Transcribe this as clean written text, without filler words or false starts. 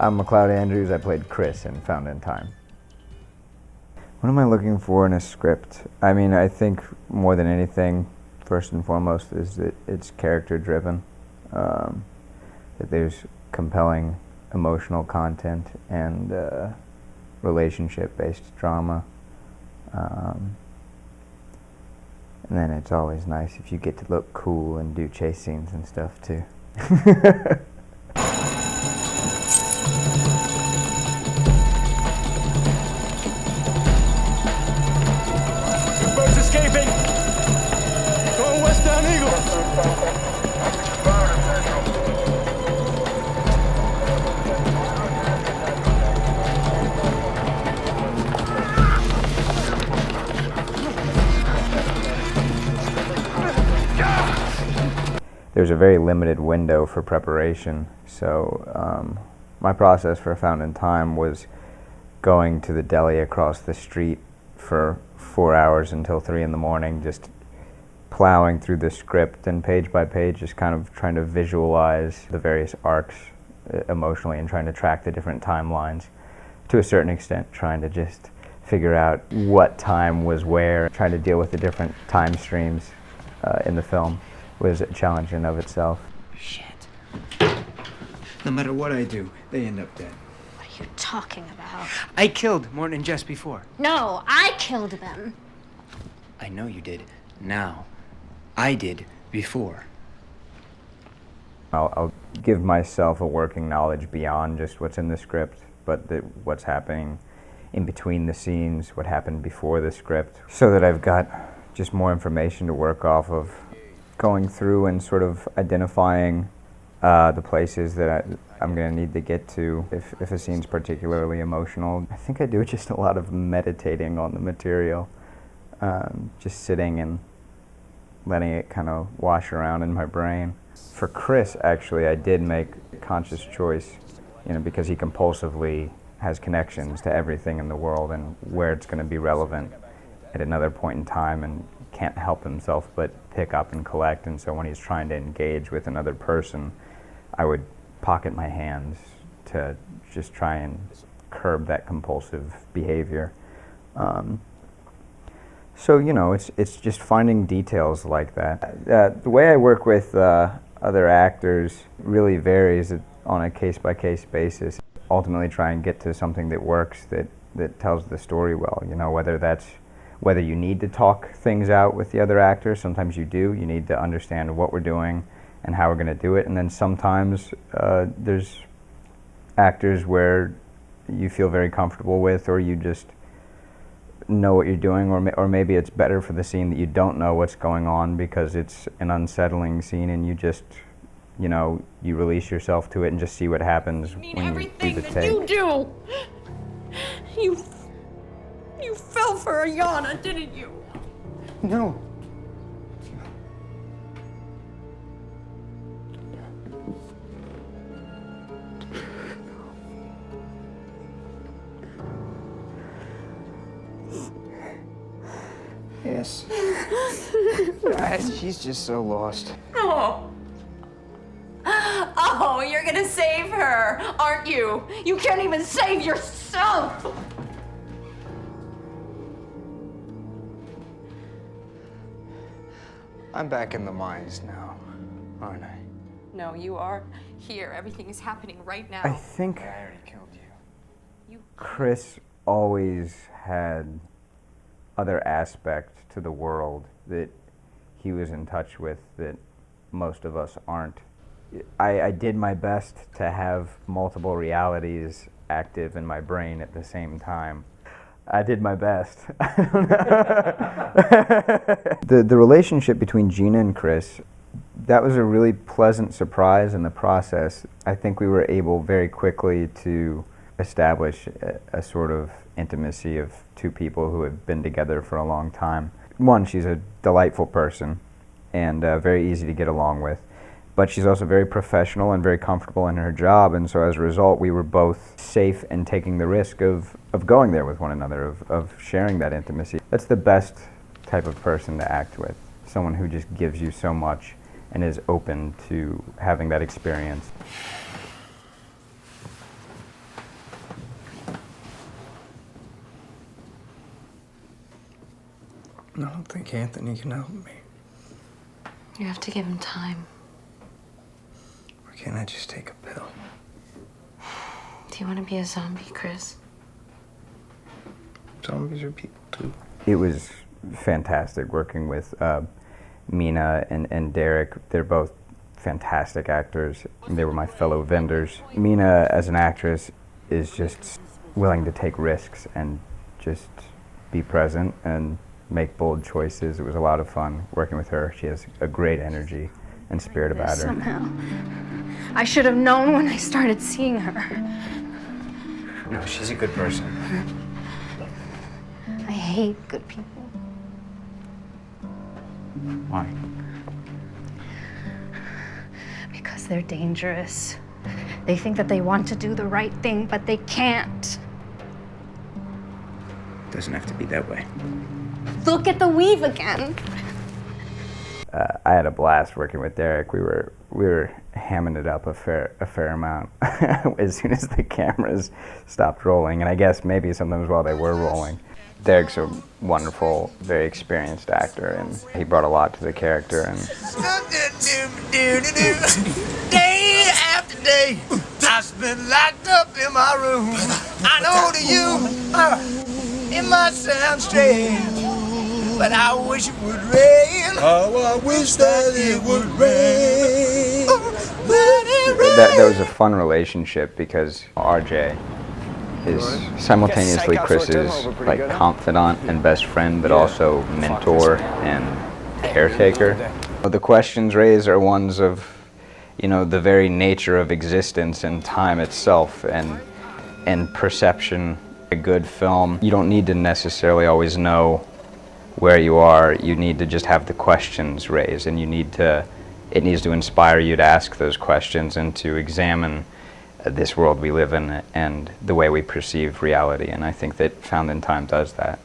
I'm McLeod Andrews. I played Chris in Found in Time. What am I looking for in a script? I mean, I think more than anything, first and foremost, is that it's character-driven, that there's compelling emotional content and relationship-based drama. And then it's always nice if you get to look cool and do chase scenes and stuff too. Birds escaping! Going west down Eagle! There's a very limited window for preparation, so my process for Found in Time was going to the deli across the street for 4 hours until 3 in the morning, just plowing through the script and page by page, just kind of trying to visualize the various arcs emotionally and trying to track the different timelines to a certain extent, trying to just figure out what time was where, trying to deal with the different time streams in the film was a challenge in of itself. Shit. No matter what I do, they end up dead. What are you talking about? I killed Morton and Jess before. No, I killed them. I know you did. Now. I did before. I'll give myself a working knowledge beyond just what's in the script, but what's happening in between the scenes, what happened before the script, so that I've got just more information to work off of, going through and sort of identifying the places that I'm going to need to get to if a scene's particularly emotional. I think I do just a lot of meditating on the material, just sitting and letting it kind of wash around in my brain. For Chris, actually, I did make a conscious choice, because he compulsively has connections to everything in the world and where it's going to be relevant at another point in time, and can't help himself but pick up and collect. And so when he's trying to engage with another person, I would pocket my hands to just try and curb that compulsive behavior. So it's just finding details like that. The way I work with other actors really varies on a case-by-case basis. Ultimately try and get to something that works, that tells the story well, whether you need to talk things out with the other actors. Sometimes you do. You need to understand what we're doing and how we're going to do it. And then sometimes there's actors where you feel very comfortable with, or you just know what you're doing, or maybe it's better for the scene that you don't know what's going on because it's an unsettling scene, and you just, you release yourself to it and just see what happens when you do the everything take. that you do. You fell for Ayana, didn't you? No. Yes. She's just so lost. Oh, you're gonna save her, aren't you? You can't even save yourself! I'm back in the mines now, aren't I? No, you are here. Everything is happening right now. I think I already killed you. Chris always had other aspects to the world that he was in touch with that most of us aren't. I did my best to have multiple realities active in my brain at the same time. I did my best. The relationship between Gina and Chris, that was a really pleasant surprise in the process. I think we were able very quickly to establish a sort of intimacy of two people who have been together for a long time. One, she's a delightful person and very easy to get along with, but she's also very professional and very comfortable in her job, and so as a result we were both safe in taking the risk of going there with one another, of sharing that intimacy. That's the best type of person to act with, someone who just gives you so much and is open to having that experience. I don't think Anthony can help me. You have to give him time. Or can't I just take a pill? Do you want to be a zombie, Chris? Zombies are people too. It was fantastic working with Mina and Derek. They're both fantastic actors. They were my fellow vendors. Mina, as an actress, is just willing to take risks and just be present and make bold choices. It was a lot of fun working with her. She has a great energy and spirit about her. Somehow. I should have known when I started seeing her. No, she's a good person. I hate good people. Why? Because they're dangerous. They think that they want to do the right thing, but they can't. Doesn't have to be that way. Look at the weave again. I had a blast working with Derek. We were hamming it up a fair amount as soon as the cameras stopped rolling, and I guess maybe sometimes while they were rolling. Derek's a wonderful, very experienced actor, and he brought a lot to the character. And day after day, I spent locked up in my room. I know to you, it might sound strange, but I wish it would rain. Oh, I wish that it would rain. that was a fun relationship because RJ is simultaneously Chris's like confidant and best friend, but also mentor and caretaker. The questions raised are ones of, you know, the very nature of existence and time itself and perception. A good film, you don't need to necessarily always know where you are. You need to just have the questions raised, and it needs to inspire you to ask those questions and to examine this world we live in and the way we perceive reality. And I think that Found in Time does that.